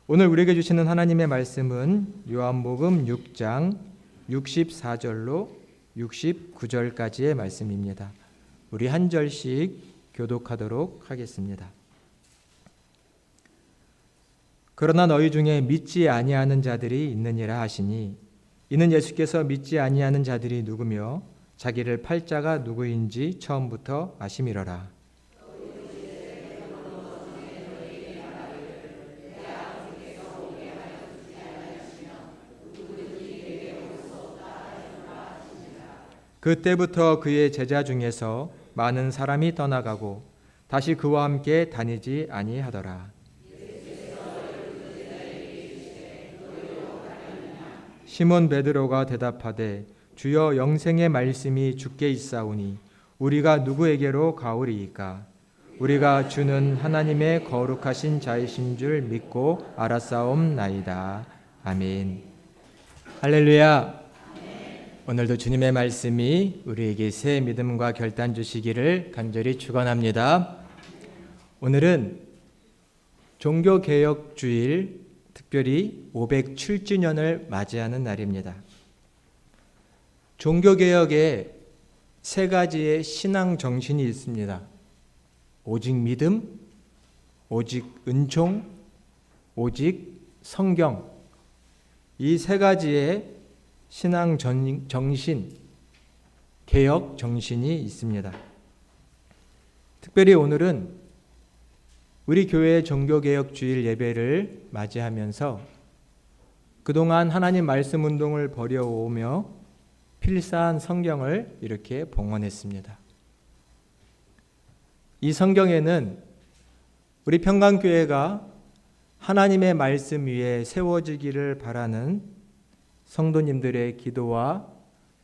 오늘 우리에게 주시는 하나님의 말씀은 요한복음 6장 64절로 69절까지의 말씀입니다. 우리 한 절씩 교독하도록 하겠습니다. 그러나 너희 중에 믿지 아니하는 자들이 있느니라 하시니, 이는 예수께서 믿지 아니하는 자들이 누구며 자기를 팔 자가 누구인지 처음부터 아심이러라. 그때부터 그의 제자 중에서 많은 사람이 떠나가고 다시 그와 함께 다니지 아니하더라. 시몬 베드로가 대답하되 주여, 영생의 말씀이 주께 있사오니 우리가 누구에게로 가오리이까? 우리가 주는 하나님의 거룩하신 자이신 줄 믿고 알았사옵나이다. 아멘. 할렐루야. 오늘도 주님의 말씀이 우리에게 새 믿음과 결단 주시기를 간절히 축원합니다. 오늘은 종교개혁주일, 특별히 507주년을 맞이하는 날입니다. 종교개혁에 세 가지의 신앙 정신이 있습니다. 오직 믿음, 오직 은총, 오직 성경. 이 세 가지의 신앙 정신, 개혁 정신이 있습니다. 특별히 오늘은 우리 교회의 종교개혁주일 예배를 맞이하면서 그동안 하나님 말씀 운동을 벌여오며 필사한 성경을 이렇게 봉헌했습니다. 이 성경에는 우리 평강교회가 하나님의 말씀 위에 세워지기를 바라는 성도님들의 기도와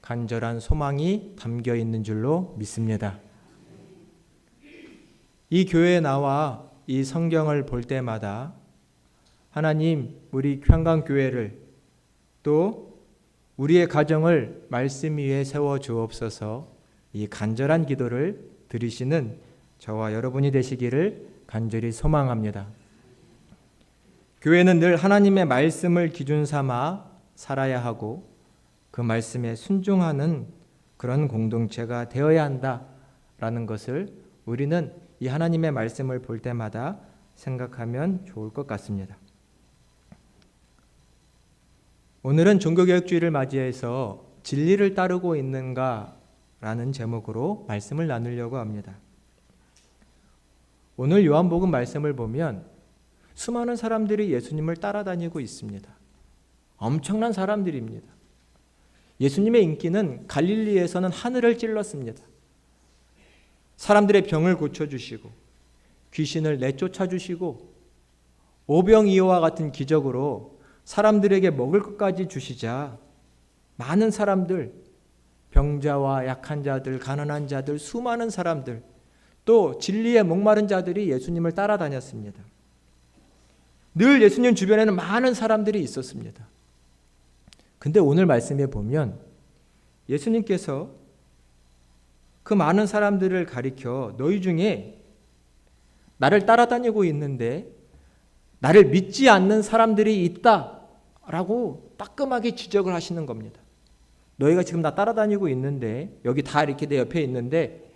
간절한 소망이 담겨 있는 줄로 믿습니다. 이 교회에 나와 이 성경을 볼 때마다 하나님, 우리 평강교회를 또 우리의 가정을 말씀 위에 세워 주옵소서, 이 간절한 기도를 들으시는 저와 여러분이 되시기를 간절히 소망합니다. 교회는 늘 하나님의 말씀을 기준 삼아 살아야 하고 그 말씀에 순종하는 그런 공동체가 되어야 한다라는 것을 우리는 이 하나님의 말씀을 볼 때마다 생각하면 좋을 것 같습니다. 오늘은 종교개혁주의를 맞이해서 진리를 따르고 있는가라는 제목으로 말씀을 나누려고 합니다. 오늘 요한복음 말씀을 보면 수많은 사람들이 예수님을 따라다니고 있습니다. 엄청난 사람들입니다. 예수님의 인기는 갈릴리에서는 하늘을 찔렀습니다. 사람들의 병을 고쳐주시고 귀신을 내쫓아주시고 오병이어와 같은 기적으로 사람들에게 먹을 것까지 주시자 많은 사람들, 병자와 약한 자들, 가난한 자들, 수많은 사람들, 또 진리에 목마른 자들이 예수님을 따라다녔습니다. 늘 예수님 주변에는 많은 사람들이 있었습니다. 근데 오늘 말씀에 보면 예수님께서 그 많은 사람들을 가리켜 너희 중에 나를 따라다니고 있는데 나를 믿지 않는 사람들이 있다라고 따끔하게 지적을 하시는 겁니다. 너희가 지금 나 따라다니고 있는데 여기 다 이렇게 내 옆에 있는데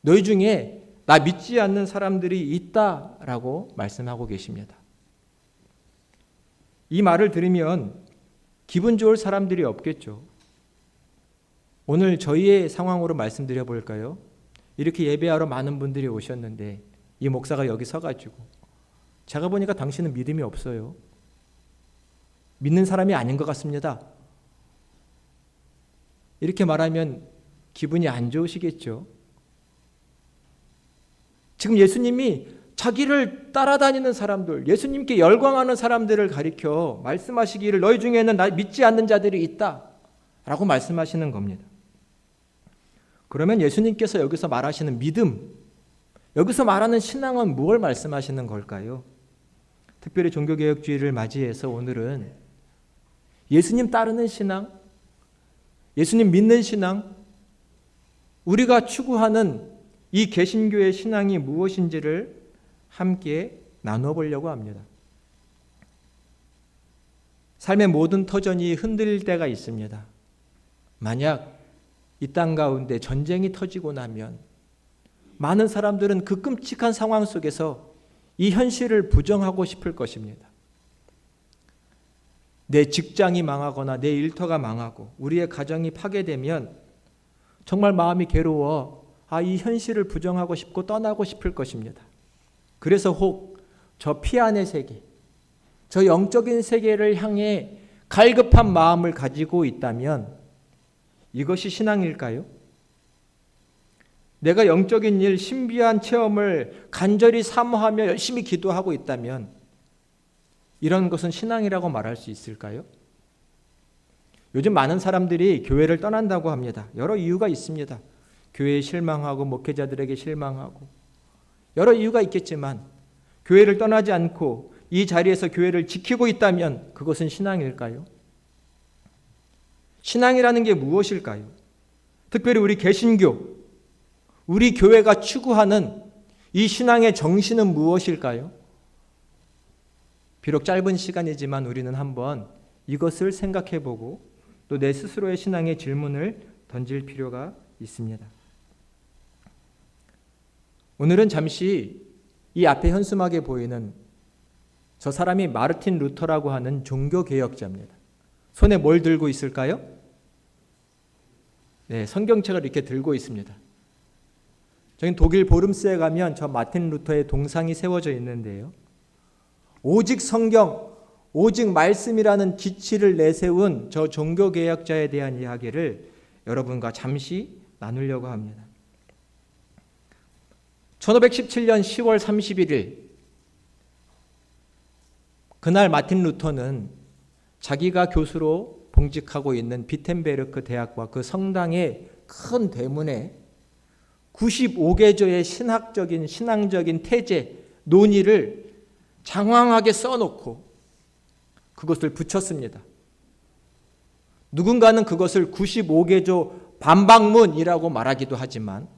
너희 중에 나 믿지 않는 사람들이 있다라고 말씀하고 계십니다. 이 말을 들으면 기분 좋을 사람들이 없겠죠. 오늘 저희의 상황으로 말씀드려 볼까요? 이렇게 예배하러 많은 분들이 오셨는데 이 목사가 여기 서가지고 제가 보니까 당신은 믿음이 없어요. 믿는 사람이 아닌 것 같습니다. 이렇게 말하면 기분이 안 좋으시겠죠. 지금 예수님이 자기를 따라다니는 사람들, 예수님께 열광하는 사람들을 가리켜 말씀하시기를 너희 중에는 나 믿지 않는 자들이 있다라고 말씀하시는 겁니다. 그러면 예수님께서 여기서 말하시는 믿음, 여기서 말하는 신앙은 무엇을 말씀하시는 걸까요? 특별히 종교개혁주의를 맞이해서 오늘은 예수님 따르는 신앙, 예수님 믿는 신앙, 우리가 추구하는 이 개신교의 신앙이 무엇인지를 함께 나눠 보려고 합니다. 삶의 모든 터전이 흔들릴 때가 있습니다. 만약 이 땅 가운데 전쟁이 터지고 나면 많은 사람들은 그 끔찍한 상황 속에서 이 현실을 부정하고 싶을 것입니다. 내 직장이 망하거나 내 일터가 망하고 우리의 가정이 파괴되면 정말 마음이 괴로워 이 현실을 부정하고 싶고 떠나고 싶을 것입니다. 그래서 혹 저 피안의 세계, 저 영적인 세계를 향해 갈급한 마음을 가지고 있다면 이것이 신앙일까요? 내가 영적인 일, 신비한 체험을 간절히 사모하며 열심히 기도하고 있다면 이런 것은 신앙이라고 말할 수 있을까요? 요즘 많은 사람들이 교회를 떠난다고 합니다. 여러 이유가 있습니다. 교회에 실망하고 목회자들에게 실망하고 여러 이유가 있겠지만 교회를 떠나지 않고 이 자리에서 교회를 지키고 있다면 그것은 신앙일까요? 신앙이라는 게 무엇일까요? 특별히 우리 개신교, 우리 교회가 추구하는 이 신앙의 정신은 무엇일까요? 비록 짧은 시간이지만 우리는 한번 이것을 생각해보고 또 내 스스로의 신앙의 질문을 던질 필요가 있습니다. 오늘은 잠시 이 앞에 현수막에 보이는 저 사람이 마르틴 루터라고 하는 종교개혁자입니다. 손에 뭘 들고 있을까요? 네, 성경책을 이렇게 들고 있습니다. 저희 독일 보름스에 가면 저 마틴 루터의 동상이 세워져 있는데요. 오직 성경, 오직 말씀이라는 기치를 내세운 저 종교개혁자에 대한 이야기를 여러분과 잠시 나누려고 합니다. 1517년 10월 31일 그날 마틴 루터는 자기가 교수로 봉직하고 있는 비텐베르크 대학과 그 성당의 큰 대문에 95개조의 신학적인 신앙적인 태제, 논의를 장황하게 써놓고 그것을 붙였습니다. 누군가는 그것을 95개조 반박문이라고 말하기도 하지만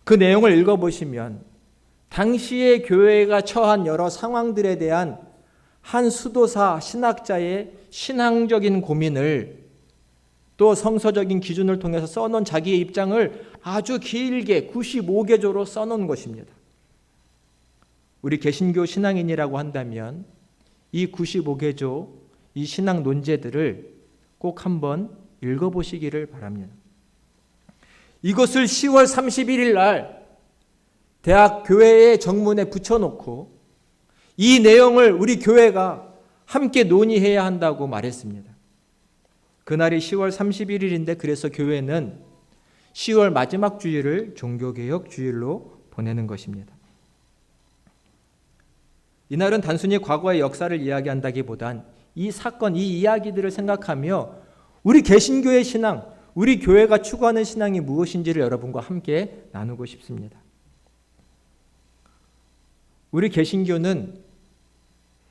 그 내용을 읽어보시면 당시의 교회가 처한 여러 상황들에 대한 한 수도사 신학자의 신앙적인 고민을 또 성서적인 기준을 통해서 써놓은 자기의 입장을 아주 길게 95개조로 써놓은 것입니다. 우리 개신교 신앙인이라고 한다면 이 95개조, 이 신앙 논제들을 꼭 한번 읽어보시기를 바랍니다. 이것을 10월 31일 날 대학 교회의 정문에 붙여놓고 이 내용을 우리 교회가 함께 논의해야 한다고 말했습니다. 그날이 10월 31일인데 그래서 교회는 10월 마지막 주일을 종교개혁 주일로 보내는 것입니다. 이날은 단순히 과거의 역사를 이야기한다기보단 이 사건, 이 이야기들을 생각하며 우리 개신교의 신앙, 우리 교회가 추구하는 신앙이 무엇인지를 여러분과 함께 나누고 싶습니다. 우리 개신교는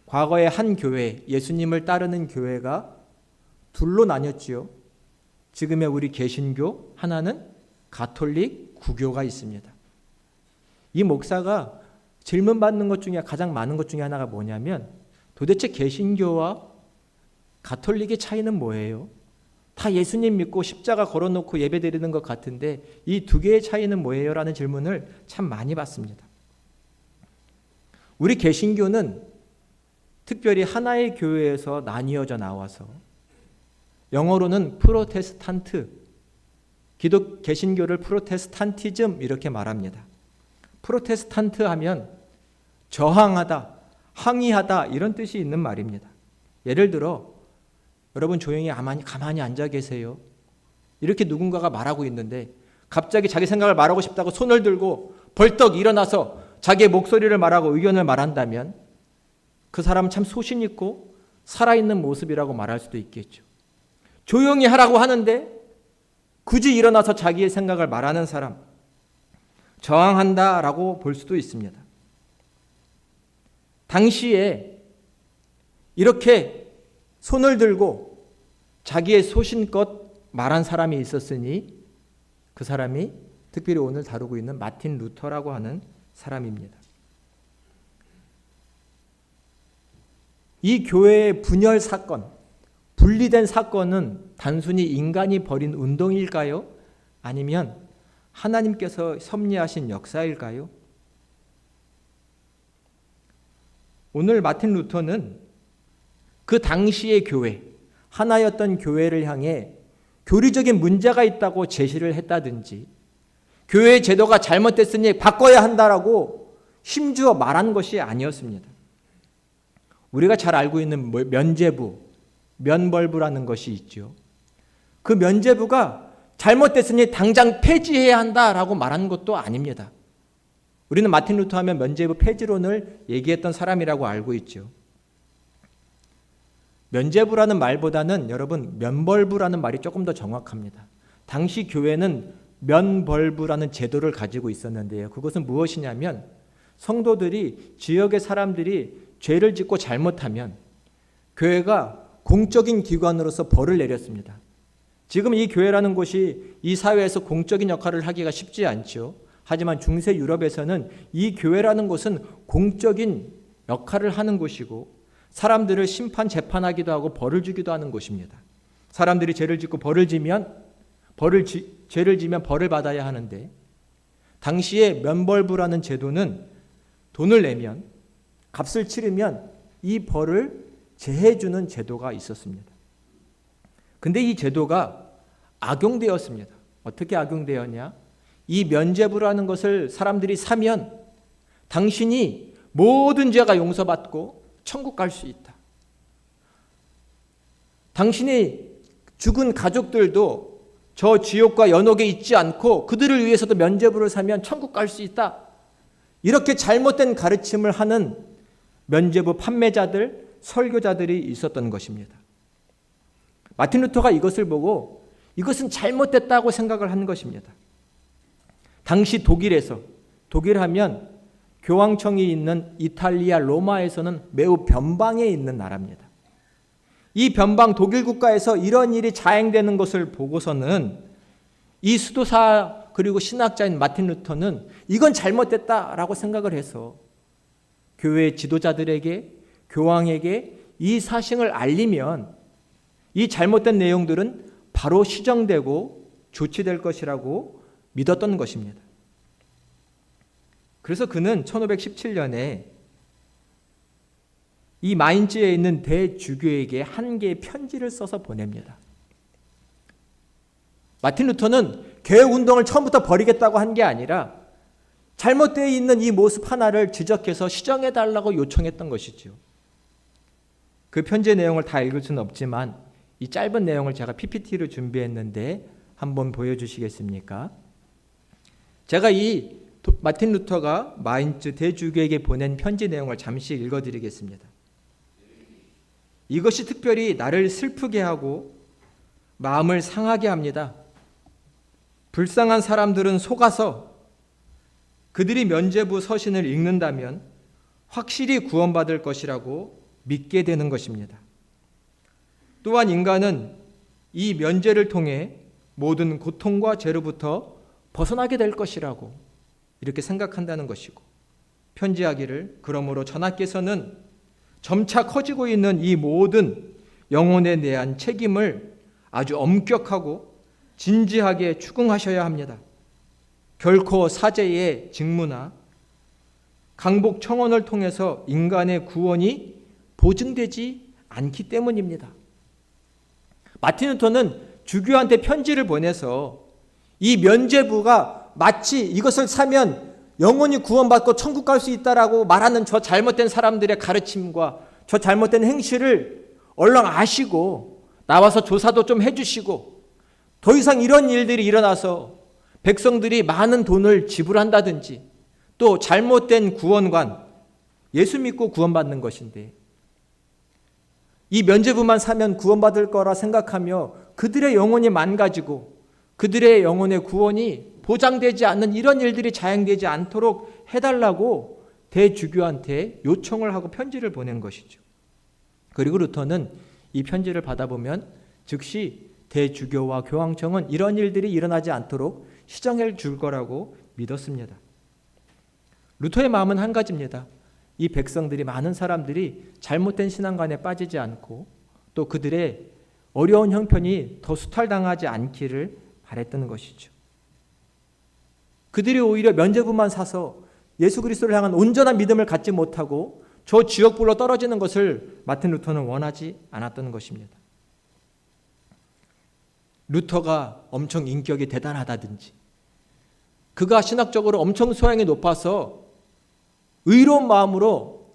과거의 한 교회, 예수님을 따르는 교회가 둘로 나뉘었지요. 지금의 우리 개신교, 하나는 가톨릭 구교가 있습니다. 이 목사가 질문받는 것 중에 가장 많은 것 중에 하나가 뭐냐면 도대체 개신교와 가톨릭의 차이는 뭐예요? 다 예수님 믿고 십자가 걸어놓고 예배드리는 것 같은데 이 두 개의 차이는 뭐예요? 라는 질문을 참 많이 받습니다. 우리 개신교는 특별히 하나의 교회에서 나뉘어져 나와서 영어로는 프로테스탄트, 기독 개신교를 프로테스탄티즘 이렇게 말합니다. 프로테스탄트 하면 저항하다, 항의하다 이런 뜻이 있는 말입니다. 예를 들어 여러분 조용히 가만히 앉아 계세요. 이렇게 누군가가 말하고 있는데 갑자기 자기 생각을 말하고 싶다고 손을 들고 벌떡 일어나서 자기의 목소리를 말하고 의견을 말한다면 그 사람은 참 소신 있고 살아있는 모습이라고 말할 수도 있겠죠. 조용히 하라고 하는데 굳이 일어나서 자기의 생각을 말하는 사람, 저항한다라고 볼 수도 있습니다. 당시에 이렇게 손을 들고 자기의 소신껏 말한 사람이 있었으니 그 사람이 특별히 오늘 다루고 있는 마틴 루터라고 하는 사람입니다. 이 교회의 분열 사건, 분리된 사건은 단순히 인간이 벌인 운동일까요? 아니면 하나님께서 섭리하신 역사일까요? 오늘 마틴 루터는 그 당시의 교회, 하나였던 교회를 향해 교리적인 문제가 있다고 제시를 했다든지 교회의 제도가 잘못됐으니 바꿔야 한다라고 힘주어 말한 것이 아니었습니다. 우리가 잘 알고 있는 면죄부, 면벌부라는 것이 있죠. 그 면죄부가 잘못됐으니 당장 폐지해야 한다라고 말한 것도 아닙니다. 우리는 마틴 루터 하면 면죄부 폐지론을 얘기했던 사람이라고 알고 있죠. 면죄부라는 말보다는 여러분 면벌부라는 말이 조금 더 정확합니다. 당시 교회는 면벌부라는 제도를 가지고 있었는데요. 그것은 무엇이냐면 성도들이 지역의 사람들이 죄를 짓고 잘못하면 교회가 공적인 기관으로서 벌을 내렸습니다. 지금 이 교회라는 곳이 이 사회에서 공적인 역할을 하기가 쉽지 않죠. 하지만 중세 유럽에서는 이 교회라는 곳은 공적인 역할을 하는 곳이고 사람들을 심판 재판하기도 하고 벌을 주기도 하는 곳입니다. 사람들이 죄를 짓고 죄를 지면 벌을 받아야 하는데 당시에 면벌부라는 제도는 돈을 내면 값을 치르면 이 벌을 제해주는 제도가 있었습니다. 근데 이 제도가 악용되었습니다. 어떻게 악용되었냐? 이 면죄부라는 것을 사람들이 사면 당신이 모든 죄가 용서받고 천국 갈 수 있다. 당신이 죽은 가족들도 저 지옥과 연옥에 있지 않고 그들을 위해서도 면죄부를 사면 천국 갈 수 있다. 이렇게 잘못된 가르침을 하는 면죄부 판매자들, 설교자들이 있었던 것입니다. 마틴 루터가 이것을 보고 이것은 잘못됐다고 생각을 한 것입니다. 당시 독일 하면 교황청이 있는 이탈리아 로마에서는 매우 변방에 있는 나라입니다. 이 변방 독일 국가에서 이런 일이 자행되는 것을 보고서는 이 수도사 그리고 신학자인 마틴 루터는 이건 잘못됐다라고 생각을 해서 교회 지도자들에게 교황에게 이 사실을 알리면 이 잘못된 내용들은 바로 시정되고 조치될 것이라고 믿었던 것입니다. 그래서 그는 1517년에 이 마인츠에 있는 대주교에게 한 개의 편지를 써서 보냅니다. 마틴 루터는 개혁 운동을 처음부터 벌이겠다고 한 게 아니라 잘못되어 있는 이 모습 하나를 지적해서 시정해달라고 요청했던 것이죠. 그 편지의 내용을 다 읽을 수는 없지만 이 짧은 내용을 제가 PPT로 준비했는데 한번 보여주시겠습니까? 제가 이 마틴 루터가 마인츠 대주교에게 보낸 편지 내용을 잠시 읽어드리겠습니다. 이것이 특별히 나를 슬프게 하고 마음을 상하게 합니다. 불쌍한 사람들은 속아서 그들이 면죄부 서신을 읽는다면 확실히 구원받을 것이라고 믿게 되는 것입니다. 또한 인간은 이 면죄를 통해 모든 고통과 죄로부터 벗어나게 될 것이라고 이렇게 생각한다는 것이고, 편지하기를 그러므로 전하께서는 점차 커지고 있는 이 모든 영혼에 대한 책임을 아주 엄격하고 진지하게 추궁하셔야 합니다. 결코 사제의 직무나 강복 청원을 통해서 인간의 구원이 보증되지 않기 때문입니다. 마틴 루터는 주교한테 편지를 보내서 이 면죄부가 마치 이것을 사면 영원히 구원받고 천국 갈 수 있다라고 말하는 저 잘못된 사람들의 가르침과 저 잘못된 행실을 얼른 아시고 나와서 조사도 좀 해주시고 더 이상 이런 일들이 일어나서 백성들이 많은 돈을 지불한다든지 또 잘못된 구원관, 예수 믿고 구원받는 것인데 이 면죄부만 사면 구원받을 거라 생각하며 그들의 영혼이 망가지고 그들의 영혼의 구원이 보장되지 않는 이런 일들이 자행되지 않도록 해달라고 대주교한테 요청을 하고 편지를 보낸 것이죠. 그리고 루터는 이 편지를 받아보면 즉시 대주교와 교황청은 이런 일들이 일어나지 않도록 시정해 줄 거라고 믿었습니다. 루터의 마음은 한 가지입니다. 이 백성들이, 많은 사람들이 잘못된 신앙관에 빠지지 않고 또 그들의 어려운 형편이 더 수탈당하지 않기를 바랬던 것이죠. 그들이 오히려 면죄부만 사서 예수 그리스도를 향한 온전한 믿음을 갖지 못하고 저 지옥불로 떨어지는 것을 마틴 루터는 원하지 않았던 것입니다. 루터가 엄청 인격이 대단하다든지 그가 신학적으로 엄청 소양이 높아서 의로운 마음으로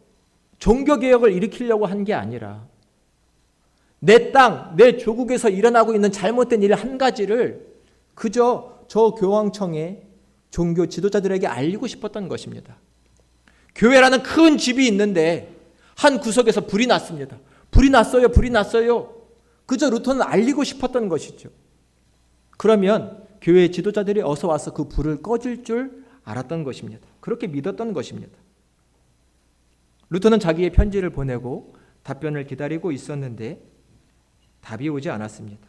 종교개혁을 일으키려고 한 게 아니라 내 땅, 내 조국에서 일어나고 있는 잘못된 일 한 가지를 그저 저 교황청의 종교 지도자들에게 알리고 싶었던 것입니다. 교회라는 큰 집이 있는데 한 구석에서 불이 났습니다. 불이 났어요. 불이 났어요. 그저 루터는 알리고 싶었던 것이죠. 그러면 교회 지도자들이 어서 와서 그 불을 꺼줄 줄 알았던 것입니다. 그렇게 믿었던 것입니다. 루터는 자기의 편지를 보내고 답변을 기다리고 있었는데 답이 오지 않았습니다.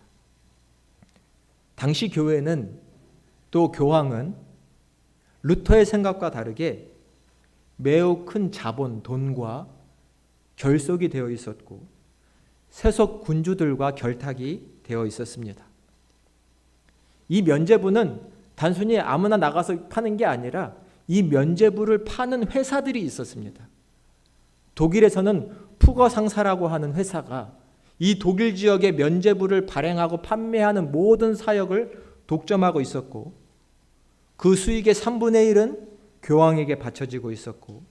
당시 교회는 또 교황은 루터의 생각과 다르게 매우 큰 자본, 돈과 결속이 되어 있었고 세속 군주들과 결탁이 되어 있었습니다. 이 면죄부는 단순히 아무나 나가서 파는 게 아니라 이 면죄부를 파는 회사들이 있었습니다. 독일에서는 푸거상사라고 하는 회사가 이 독일 지역의 면죄부를 발행하고 판매하는 모든 사역을 독점하고 있었고 그 수익의 3분의 1은 교황에게 바쳐지고 있었고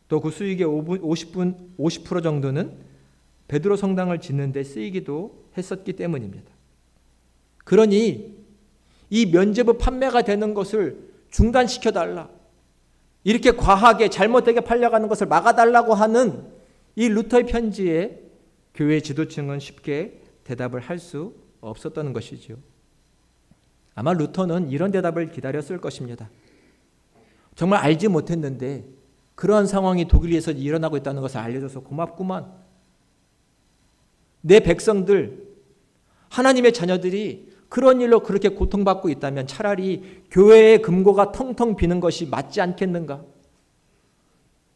또 그 수익의 50% 정도는 베드로 성당을 짓는 데 쓰이기도 했었기 때문입니다. 그러니 이 면죄부 판매가 되는 것을 중단시켜달라, 이렇게 과하게 잘못되게 팔려가는 것을 막아달라고 하는 이 루터의 편지에 교회 지도층은 쉽게 대답을 할 수 없었던 것이죠. 아마 루터는 이런 대답을 기다렸을 것입니다. 정말 알지 못했는데 그러한 상황이 독일에서 일어나고 있다는 것을 알려줘서 고맙구만. 내 백성들, 하나님의 자녀들이 그런 일로 그렇게 고통받고 있다면 차라리 교회의 금고가 텅텅 비는 것이 맞지 않겠는가?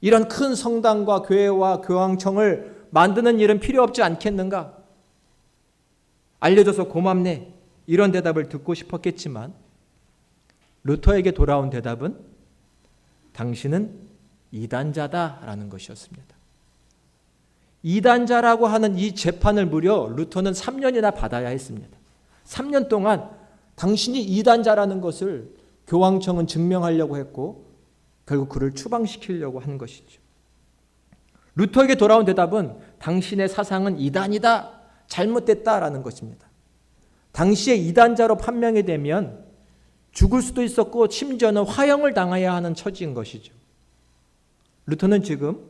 이런 큰 성당과 교회와 교황청을 만드는 일은 필요 없지 않겠는가? 알려줘서 고맙네. 이런 대답을 듣고 싶었겠지만 루터에게 돌아온 대답은 당신은 이단자다라는 것이었습니다. 이단자라고 하는 이 재판을 무려 루터는 3년이나 받아야 했습니다. 3년 동안 당신이 이단자라는 것을 교황청은 증명하려고 했고 결국 그를 추방시키려고 한 것이죠. 루터에게 돌아온 대답은 당신의 사상은 이단이다, 잘못됐다라는 것입니다. 당시에 이단자로 판명이 되면 죽을 수도 있었고 심지어는 화형을 당해야 하는 처지인 것이죠. 루터는 지금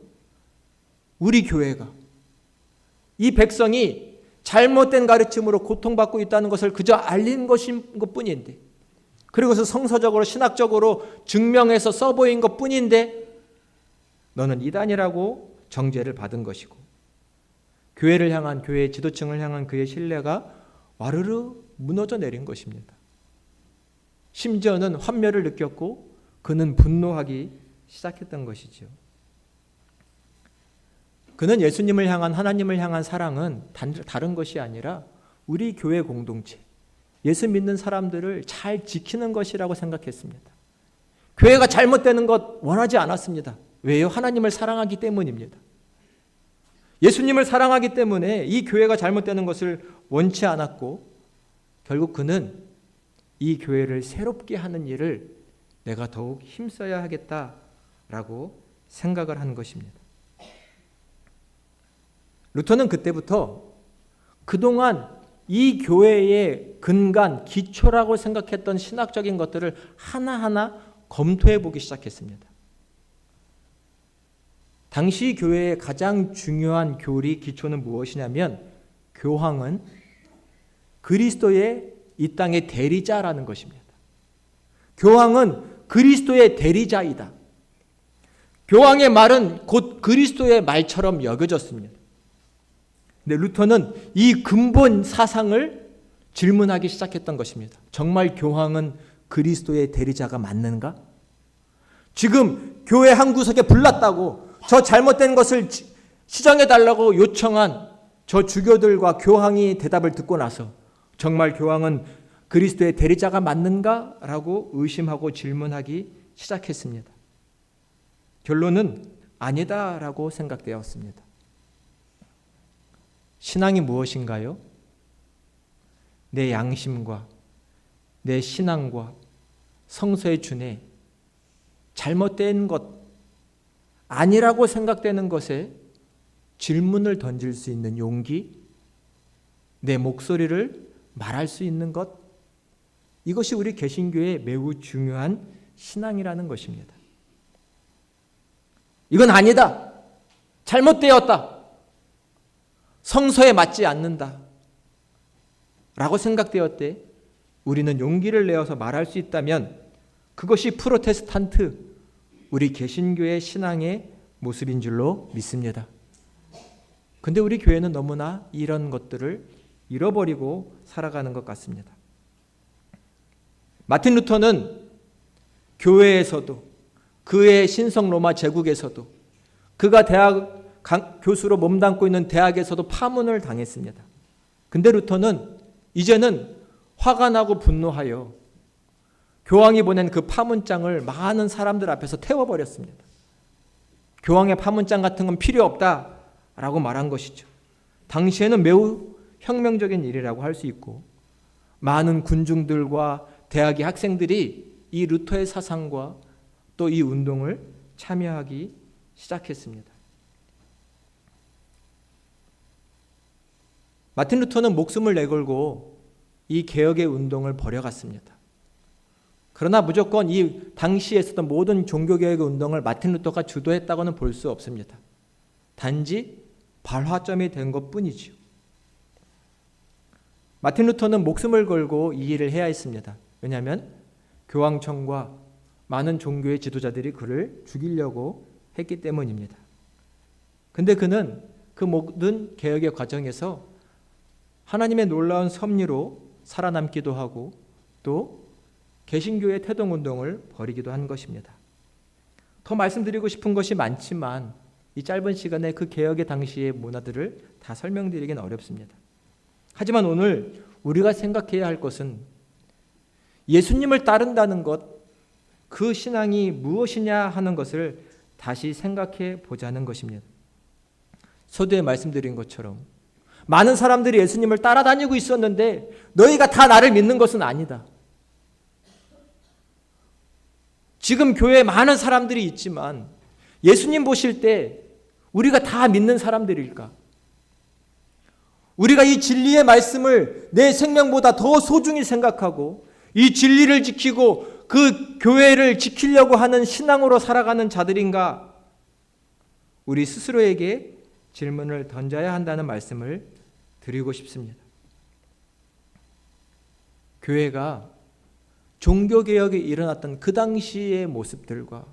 우리 교회가 이 백성이 잘못된 가르침으로 고통받고 있다는 것을 그저 알린 것인 것뿐인데, 그리고서 성서적으로 신학적으로 증명해서 써보인 것뿐인데 너는 이단이라고 정죄를 받은 것이고 교회를 향한, 교회의 지도층을 향한 그의 신뢰가 와르르 무너져 내린 것입니다. 심지어는 환멸을 느꼈고 그는 분노하기 시작했던 것이죠. 그는 예수님을 향한, 하나님을 향한 사랑은 다른 것이 아니라 우리 교회 공동체, 예수 믿는 사람들을 잘 지키는 것이라고 생각했습니다. 교회가 잘못되는 것 원하지 않았습니다. 왜요? 하나님을 사랑하기 때문입니다. 예수님을 사랑하기 때문에 이 교회가 잘못되는 것을 원치 않았고 결국 그는 이 교회를 새롭게 하는 일을 내가 더욱 힘써야 하겠다라고 생각을 한 것입니다. 루터는 그때부터 그동안 이 교회의 근간, 기초라고 생각했던 신학적인 것들을 하나하나 검토해 보기 시작했습니다. 당시 교회의 가장 중요한 교리 기초는 무엇이냐면 교황은 그리스도의 이 땅의 대리자라는 것입니다. 교황은 그리스도의 대리자이다. 교황의 말은 곧 그리스도의 말처럼 여겨졌습니다. 근데 루터는 이 근본 사상을 질문하기 시작했던 것입니다. 정말 교황은 그리스도의 대리자가 맞는가? 지금 교회 한 구석에 불났다고, 저 잘못된 것을 시정해달라고 요청한 저 주교들과 교황이 대답을 듣고 나서 정말 교황은 그리스도의 대리자가 맞는가? 라고 의심하고 질문하기 시작했습니다. 결론은 아니다라고 생각되었습니다. 신앙이 무엇인가요? 내 양심과 내 신앙과 성서에 준해 잘못된 것, 아니라고 생각되는 것에 질문을 던질 수 있는 용기, 내 목소리를 말할 수 있는 것, 이것이 우리 개신교의 매우 중요한 신앙이라는 것입니다. 이건 아니다. 잘못되었다. 성서에 맞지 않는다. 라고 생각되었대. 우리는 용기를 내어서 말할 수 있다면 그것이 프로테스탄트, 우리 개신교의 신앙의 모습인 줄로 믿습니다. 근데 우리 교회는 너무나 이런 것들을 잃어버리고 살아가는 것 같습니다. 마틴 루터는 교회에서도 그의 신성 로마 제국에서도 그가 대학 교수로 몸담고 있는 대학에서도 파문을 당했습니다. 근데 루터는 이제는 화가 나고 분노하여 교황이 보낸 그 파문장을 많은 사람들 앞에서 태워버렸습니다. 교황의 파문장 같은 건 필요 없다라고 말한 것이죠. 당시에는 매우 혁명적인 일이라고 할 수 있고 많은 군중들과 대학의 학생들이 이 루터의 사상과 또 이 운동을 참여하기 시작했습니다. 마틴 루터는 목숨을 내걸고 이 개혁의 운동을 벌여갔습니다. 그러나 무조건 이 당시에 있었던 모든 종교개혁의 운동을 마틴 루터가 주도했다고는 볼 수 없습니다. 단지 발화점이 된 것뿐이지요. 마틴 루터는 목숨을 걸고 이 일을 해야 했습니다. 왜냐하면 교황청과 많은 종교의 지도자들이 그를 죽이려고 했기 때문입니다. 근데 그는 그 모든 개혁의 과정에서 하나님의 놀라운 섭리로 살아남기도 하고 또 개신교의 태동운동을 벌이기도 한 것입니다. 더 말씀드리고 싶은 것이 많지만 이 짧은 시간에 그 개혁의 당시의 문화들을 다 설명드리기는 어렵습니다. 하지만 오늘 우리가 생각해야 할 것은 예수님을 따른다는 것, 그 신앙이 무엇이냐 하는 것을 다시 생각해 보자는 것입니다. 서두에 말씀드린 것처럼 많은 사람들이 예수님을 따라다니고 있었는데 너희가 다 나를 믿는 것은 아니다. 지금 교회에 많은 사람들이 있지만 예수님 보실 때 우리가 다 믿는 사람들일까? 우리가 이 진리의 말씀을 내 생명보다 더 소중히 생각하고 이 진리를 지키고 그 교회를 지키려고 하는 신앙으로 살아가는 자들인가? 우리 스스로에게 질문을 던져야 한다는 말씀을 드리고 싶습니다. 교회가 종교개혁이 일어났던 그 당시의 모습들과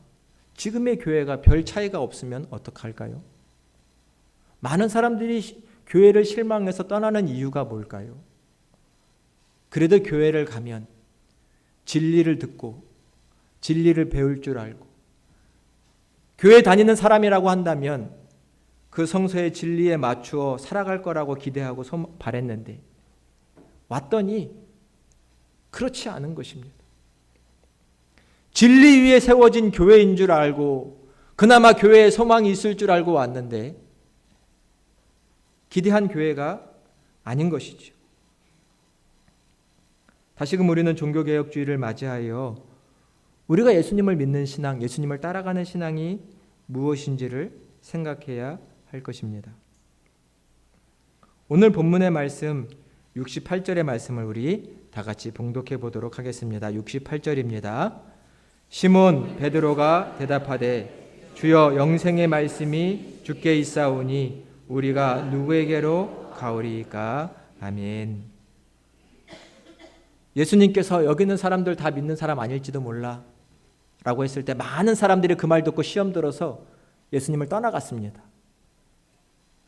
지금의 교회가 별 차이가 없으면 어떡할까요? 많은 사람들이 교회를 실망해서 떠나는 이유가 뭘까요? 그래도 교회를 가면 진리를 듣고 진리를 배울 줄 알고 교회 다니는 사람이라고 한다면 그 성서의 진리에 맞추어 살아갈 거라고 기대하고 바랬는데 왔더니 그렇지 않은 것입니다. 진리 위에 세워진 교회인 줄 알고 그나마 교회에 소망이 있을 줄 알고 왔는데 기대한 교회가 아닌 것이죠. 다시금 우리는 종교개혁주의를 맞이하여 우리가 예수님을 믿는 신앙, 예수님을 따라가는 신앙이 무엇인지를 생각해야 할 것입니다. 오늘 본문의 말씀 68절의 말씀을 우리 다 같이 봉독해 보도록 하겠습니다. 68절입니다. 시몬 베드로가 대답하되 주여 영생의 말씀이 주께 있사오니 우리가 누구에게로 가오리이까? 아멘. 예수님께서 여기 있는 사람들 다 믿는 사람 아닐지도 몰라 라고 했을 때 많은 사람들이 그 말 듣고 시험 들어서 예수님을 떠나갔습니다.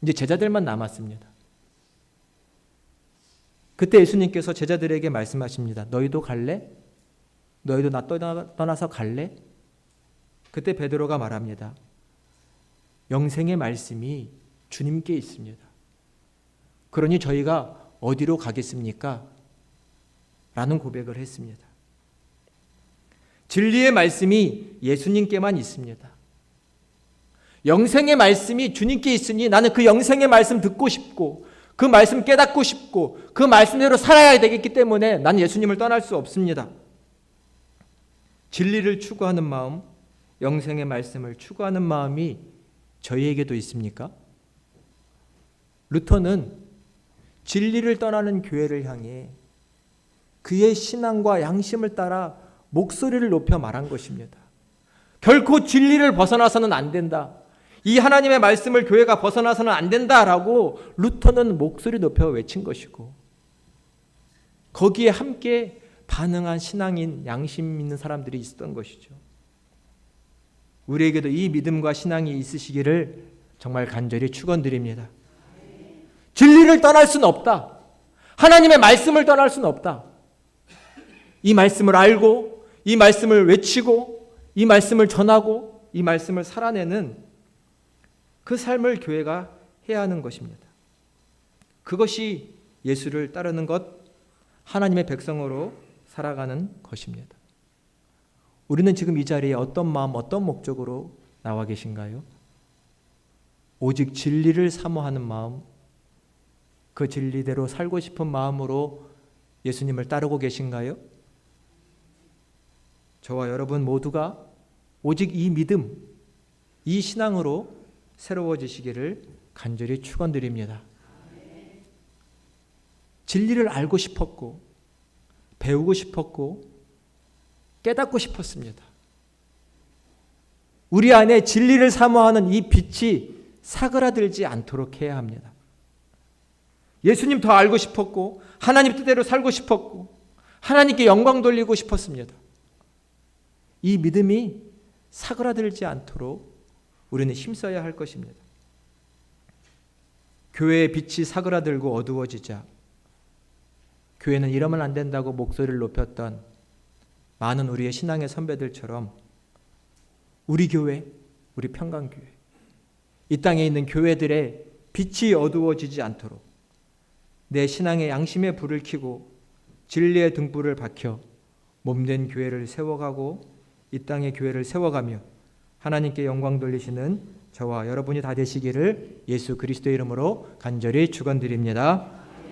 이제 제자들만 남았습니다. 그때 예수님께서 제자들에게 말씀하십니다. 너희도 갈래? 너희도 나 떠나서 갈래? 그때 베드로가 말합니다. 영생의 말씀이 주님께 있습니다. 그러니 저희가 어디로 가겠습니까? 라는 고백을 했습니다. 진리의 말씀이 예수님께만 있습니다. 영생의 말씀이 주님께 있으니 나는 그 영생의 말씀 듣고 싶고 그 말씀 깨닫고 싶고 그 말씀대로 살아야 되겠기 때문에 나는 예수님을 떠날 수 없습니다. 진리를 추구하는 마음, 영생의 말씀을 추구하는 마음이 저희에게도 있습니까? 루터는 진리를 떠나는 교회를 향해 그의 신앙과 양심을 따라 목소리를 높여 말한 것입니다. 결코 진리를 벗어나서는 안 된다. 이 하나님의 말씀을 교회가 벗어나서는 안 된다라고 루터는 목소리 높여 외친 것이고 거기에 함께 반응한 신앙인, 양심 있는 사람들이 있었던 것이죠. 우리에게도 이 믿음과 신앙이 있으시기를 정말 간절히 축원드립니다. 진리를 떠날 수는 없다. 하나님의 말씀을 떠날 수는 없다. 이 말씀을 알고 이 말씀을 외치고 이 말씀을 전하고 이 말씀을 살아내는 그 삶을 교회가 해야 하는 것입니다. 그것이 예수를 따르는 것, 하나님의 백성으로 살아가는 것입니다. 우리는 지금 이 자리에 어떤 마음, 어떤 목적으로 나와 계신가요? 오직 진리를 사모하는 마음, 그 진리대로 살고 싶은 마음으로 예수님을 따르고 계신가요? 저와 여러분 모두가 오직 이 믿음, 이 신앙으로 새로워지시기를 간절히 축원드립니다. 진리를 알고 싶었고 배우고 싶었고 깨닫고 싶었습니다. 우리 안에 진리를 사모하는 이 빛이 사그라들지 않도록 해야 합니다. 예수님 더 알고 싶었고 하나님 뜻대로 살고 싶었고 하나님께 영광 돌리고 싶었습니다. 이 믿음이 사그라들지 않도록 우리는 힘써야 할 것입니다. 교회의 빛이 사그라들고 어두워지자 교회는 이러면 안 된다고 목소리를 높였던 많은 우리의 신앙의 선배들처럼 우리 교회, 우리 평강교회, 이 땅에 있는 교회들의 빛이 어두워지지 않도록 내 신앙의 양심의 불을 켜고 진리의 등불을 밝혀 몸된 교회를 세워가고 이 땅의 교회를 세워가며 하나님께 영광 돌리시는 저와 여러분이 다 되시기를 예수 그리스도의 이름으로 간절히 축원드립니다.